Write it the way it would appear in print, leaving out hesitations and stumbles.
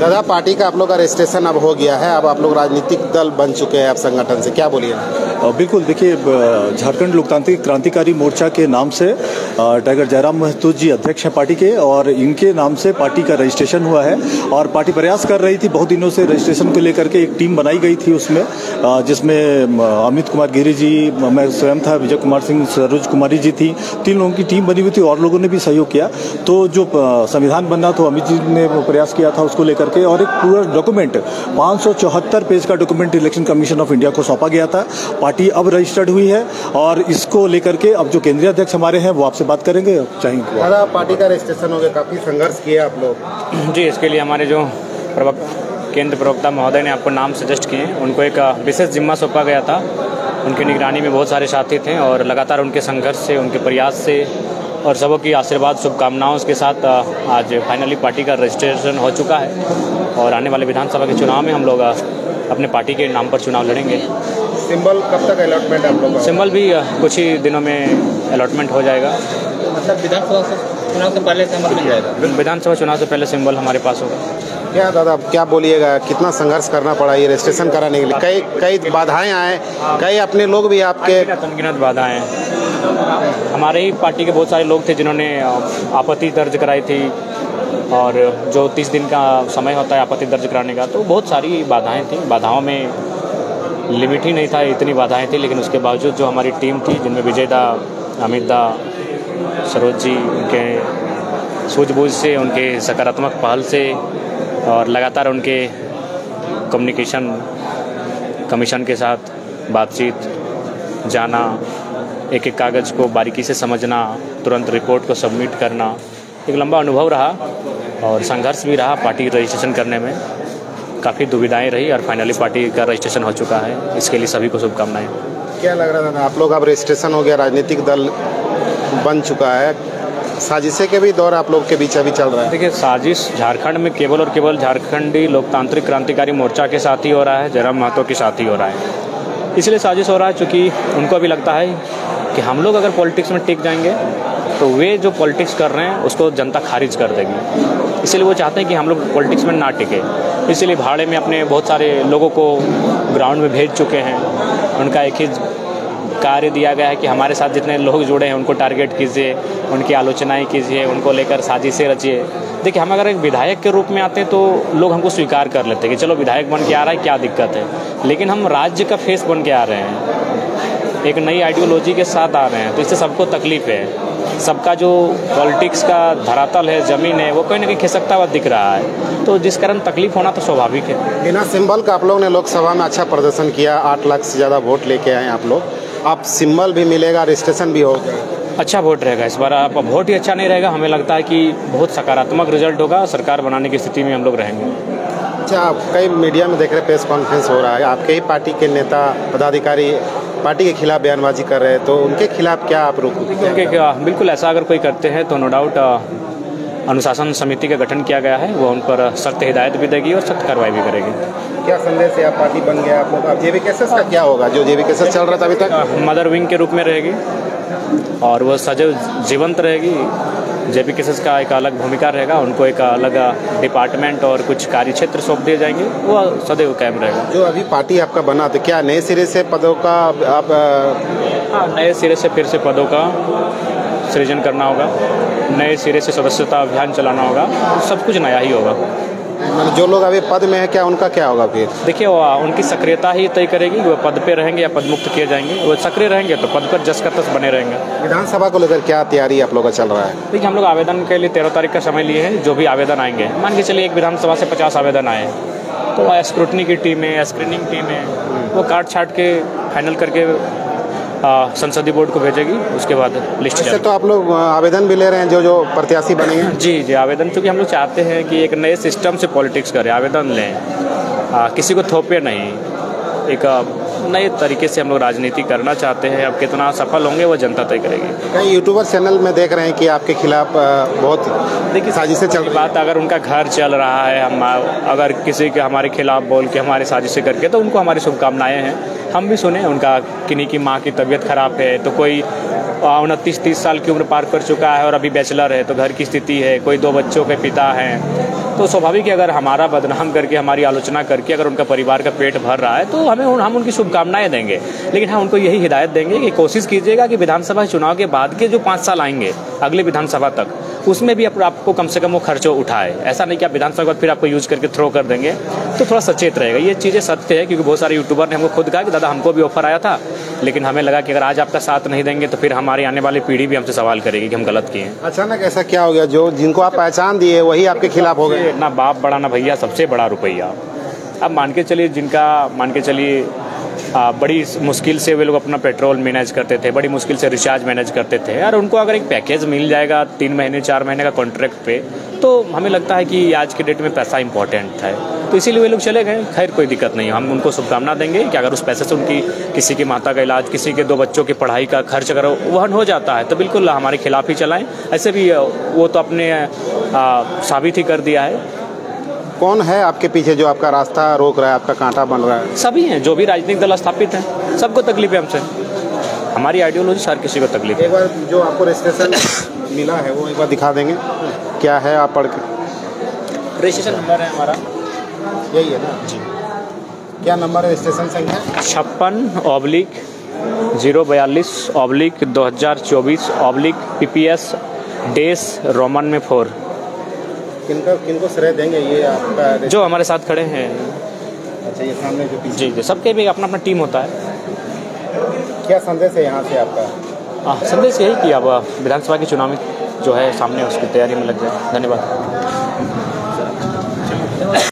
दादा, पार्टी का आप लोग का रजिस्ट्रेशन अब हो गया है, अब आप लोग राजनीतिक दल बन चुके हैं आप संगठन से, क्या बोलिए? बिल्कुल, देखिए झारखंड लोकतांत्रिक क्रांतिकारी मोर्चा के नाम से टाइगर जयराम महतो जी अध्यक्ष हैं पार्टी के, और इनके नाम से पार्टी का रजिस्ट्रेशन हुआ है। और पार्टी प्रयास कर रही थी बहुत दिनों से रजिस्ट्रेशन को लेकर के, एक टीम बनाई गई थी उसमें, जिसमें अमित कुमार गिरी जी, मैं स्वयं था, विजय कुमार सिंह, सरोज कुमारी जी थी, 3 लोगों की टीम बनी हुई थी और लोगों ने भी सहयोग किया। तो जो संविधान बनना तो अमित जी ने प्रयास किया था उसको लेकर के, और एक पूरा डॉक्यूमेंट 574 पेज का document election commission of India को सौंपा गया था। पार्टी अब रजिस्टर्ड हुई है और इसको लेकर के अब जो केंद्रीय अध्यक्ष हमारे हैं वो आपसे बात करेंगे। चाहेंगे दादा, पार्टी का रजिस्ट्रेशन हो गया, काफी संघर्ष किया आप लोग। जी, इसके लिए हमारे जो केंद्र प्रवक्ता महोदय ने आपको नाम सजेस्ट किए, उनको एक विशेष जिम्मा सौंपा गया था। उनकी निगरानी में बहुत सारे साथी थे और लगातार उनके संघर्ष से, उनके प्रयास से और सबों की आशीर्वाद शुभकामनाओं के साथ आज फाइनली पार्टी का रजिस्ट्रेशन हो चुका है। और आने वाले विधानसभा के चुनाव में हम लोग अपने पार्टी के नाम पर चुनाव लड़ेंगे। सिंबल कब तक अलॉटमेंट है आप लोगों का? सिंबल भी कुछ ही दिनों में अलॉटमेंट हो जाएगा। मतलब विधानसभा चुनाव से पहले सिंबल मिल जाएगा? विधानसभा चुनाव से पहले सिंबल हमारे पास होगा। क्या दादा, क्या बोलिएगा, कितना संघर्ष करना पड़ा ये रजिस्ट्रेशन कराने के लिए? कई बाधाएं आए, कई अपने लोग भी आपके अनगिनत बाधाएं। हमारे ही पार्टी के बहुत सारे लोग थे जिन्होंने आपत्ति दर्ज कराई थी, और जो 30 दिन का समय होता है आपत्ति दर्ज कराने का, तो बहुत सारी बाधाएं थी। बाधाओं में लिमिट ही नहीं था, इतनी बाधाएं थी। लेकिन उसके बावजूद जो हमारी टीम थी, जिनमें विजय दा, अमित दा, सरोज जी, उनके सूझबूझ से, उनके सकारात्मक पहल से और लगातार उनके कम्युनिकेशन कमीशन के साथ बातचीत, जाना, एक एक कागज़ को बारीकी से समझना, तुरंत रिपोर्ट को सबमिट करना, एक लंबा अनुभव रहा और संघर्ष भी रहा। पार्टी रजिस्ट्रेशन करने में काफ़ी दुविधाएं रही और फाइनली पार्टी का रजिस्ट्रेशन हो चुका है। इसके लिए सभी को शुभकामनाएं। क्या लग रहा था आप लोग, अब रजिस्ट्रेशन हो गया, राजनीतिक दल बन चुका है, साजिशें के भी दौर आप लोग के बीच अभी चल रहा है? देखिए, साजिश झारखंड में केवल और केवल झारखंडी लोकतांत्रिक क्रांतिकारी मोर्चा के साथ ही हो रहा है, जयराम महतो के साथ ही हो रहा है। इसलिए साजिश हो रहा है क्योंकि उनको भी लगता है कि हम लोग अगर पॉलिटिक्स में टिक जाएंगे तो वे जो पॉलिटिक्स कर रहे हैं उसको जनता खारिज कर देगी। इसलिए वो चाहते हैं कि हम लोग पॉलिटिक्स में ना टिके। इसलिए भाड़े में अपने बहुत सारे लोगों को ग्राउंड में भेज चुके हैं। उनका एक ही कार्य दिया गया है कि हमारे साथ जितने लोग जुड़े हैं उनको टारगेट कीजिए, उनकी आलोचनाएं कीजिए, उनको लेकर साजिशें रचिए। देखिए, हम अगर एक विधायक के रूप में आते हैं तो लोग हमको स्वीकार कर लेते हैं कि चलो विधायक बन के आ रहा है, क्या दिक्कत है। लेकिन हम राज्य का फेस बन के आ रहे हैं, एक नई आइडियोलॉजी के साथ आ रहे हैं, तो इससे सबको तकलीफ है। सबका जो पॉलिटिक्स का धरातल है, ज़मीन है, वो कहीं ना कहीं खिसकता हुआ दिख रहा है। तो जिस कारण तकलीफ होना तो स्वाभाविक है। बिना सिंबल का आप लोगों ने लोकसभा में अच्छा प्रदर्शन किया, 8 लाख से ज़्यादा वोट लेके आए आप लोग। अब सिंबल भी मिलेगा, रजिस्ट्रेशन भी होगा, अच्छा वोट रहेगा इस बार। आप वोट ही अच्छा नहीं रहेगा, हमें लगता है कि बहुत सकारात्मक रिजल्ट होगा, सरकार बनाने की स्थिति में हम लोग रहेंगे। अच्छा, आप कई मीडिया में देख रहे प्रेस कॉन्फ्रेंस हो रहा है, आपके ही पार्टी के नेता पदाधिकारी पार्टी के खिलाफ बयानबाजी कर रहे हैं, तो उनके खिलाफ क्या आप बिल्कुल ऐसा अगर कोई करते हैं तो नो डाउट अनुशासन समिति का गठन किया गया है, वो उन पर सख्त हिदायत भी देगी और सख्त कार्रवाई भी करेगी। क्या संदेश है, आप पार्टी बन गया आप लोग, अब जेबी केसेस का क्या होगा? जो जेबी केसेस चल रहा था अभी तक, मदर विंग के रूप में रहेगी और वो सदैव जीवंत रहेगी। जेबी केसेस का एक अलग भूमिका रहेगा, उनको एक अलग डिपार्टमेंट और कुछ कार्य क्षेत्र सौंप दिए जाएंगे, वो सदैव कायम रहेगा। जो अभी पार्टी आपका बना, तो क्या नए सिरे से पदों का आप नए सिरे से फिर से पदों का सृजन करना होगा, नए सिरे से सदस्यता अभियान चलाना होगा, सब कुछ नया ही होगा। जो लोग अभी पद में है, क्या उनका क्या होगा फिर? देखिए, उनकी सक्रियता ही तय करेगी वो पद पे रहेंगे या पदमुक्त किए जाएंगे। वो सक्रिय रहेंगे तो पद पर जस का तस बने रहेंगे। विधानसभा को लेकर क्या तैयारी आप लोग का चल रहा है? देखिए, हम लोग आवेदन के लिए 13 तारीख का समय लिए हैं। जो भी आवेदन आएंगे, मान के चलिए एक विधानसभा से 50 आवेदन आए, तो स्क्रूटनी की टीम है, स्क्रीनिंग टीम है, वो काट छाट के फाइनल करके संसदीय बोर्ड को भेजेगी। उसके बाद लिस्ट से तो आप लोग आवेदन भी ले रहे हैं जो प्रत्याशी बनेंगे? जी, आवेदन, क्योंकि हम लोग चाहते हैं कि एक नए सिस्टम से पॉलिटिक्स करें, आवेदन लें, किसी को थोपे नहीं, एक नए तरीके से हम लोग राजनीति करना चाहते हैं। अब कितना सफल होंगे वो जनता तय करेगी। कई यूट्यूबर चैनल में देख रहे हैं कि आपके खिलाफ बहुत देखिए साजिशें चल रही बात, अगर उनका घर चल रहा है, हम अगर किसी के हमारे खिलाफ बोल के हमारे साजिशें करके, तो उनको हमारी शुभकामनाएं हैं। हम भी सुने उनका किन्हीं की माँ की तबीयत खराब है, तो कोई 29-30 साल की उम्र पार कर चुका है और अभी बैचलर है, तो घर की स्थिति है, कोई 2 बच्चों के पिता हैं, तो स्वाभाविक है अगर हमारा बदनाम करके, हमारी आलोचना करके अगर उनका परिवार का पेट भर रहा है तो हम उनकी शुभकामनाएं देंगे। लेकिन हम उनको यही हिदायत देंगे कि कोशिश कीजिएगा कि विधानसभा चुनाव के बाद के जो 5 साल आएंगे अगले विधानसभा तक, उसमें भी आपको कम से कम वो खर्चों उठाए। ऐसा नहीं कि आप विधानसभा के बाद फिर आपको यूज करके थ्रो कर देंगे, तो थोड़ा सचेत रहेगा। ये चीज़ें सत्य है, क्योंकि बहुत सारे यूट्यूबर ने हमको खुद कहा कि दादा हमको भी ऑफर आया था, लेकिन हमें लगा कि अगर आज आपका साथ नहीं देंगे तो फिर हमारी आने वाली पीढ़ी भी हमसे सवाल करेगी कि हम गलत किए हैं। अचानक ऐसा क्या हो गया जो जिनको आप पहचान दिए वही आपके खिलाफ हो गए? ना बाप बड़ा ना भैया, सबसे बड़ा रुपया। अब मान के चलिए बड़ी मुश्किल से वे लोग अपना पेट्रोल मैनेज करते थे, बड़ी मुश्किल से रिचार्ज मैनेज करते थे, और उनको अगर एक पैकेज मिल जाएगा 3 महीने 4 महीने का कॉन्ट्रैक्ट पे, तो हमें लगता है कि आज के डेट में पैसा इंपॉर्टेंट है, तो इसीलिए वे लोग चले गए। खैर कोई दिक्कत नहीं, हम उनको शुभकामना देंगे कि अगर उस पैसे से उनकी किसी की माता का इलाज, किसी के 2 बच्चों की पढ़ाई का खर्च अगर वहन हो जाता है तो बिल्कुल हमारे खिलाफ ही चलाएं। ऐसे भी वो तो अपने साबित ही कर दिया है। कौन है आपके पीछे जो आपका रास्ता रोक रहा है, आपका कांटा बन रहा है? सभी हैं, जो भी राजनीतिक दल स्थापित हैं, सबको तकलीफ है हमसे। हमारी आइडियोलॉजी हर किसी को तकलीफ है। एक बार जो आपको रजिस्ट्रेशन मिला है वो एक बार दिखा देंगे, क्या है आप पढ़ के? रजिस्ट्रेशन नंबर है हमारा, यही है ना जी? क्या नंबर है रजिस्ट्रेशन संख्या? 56/042/2024/PPS रोमन में 4। किनको श्रेय देंगे ये आपका? जो हमारे साथ खड़े हैं। अच्छा, ये सामने जो पीछे? जी, सबके भी अपना अपना टीम होता है। क्या संदेश है यहाँ से आपका? संदेश यही कि अब विधानसभा के चुनाव में जो है सामने, उसकी तैयारी में लग जाए। धन्यवाद।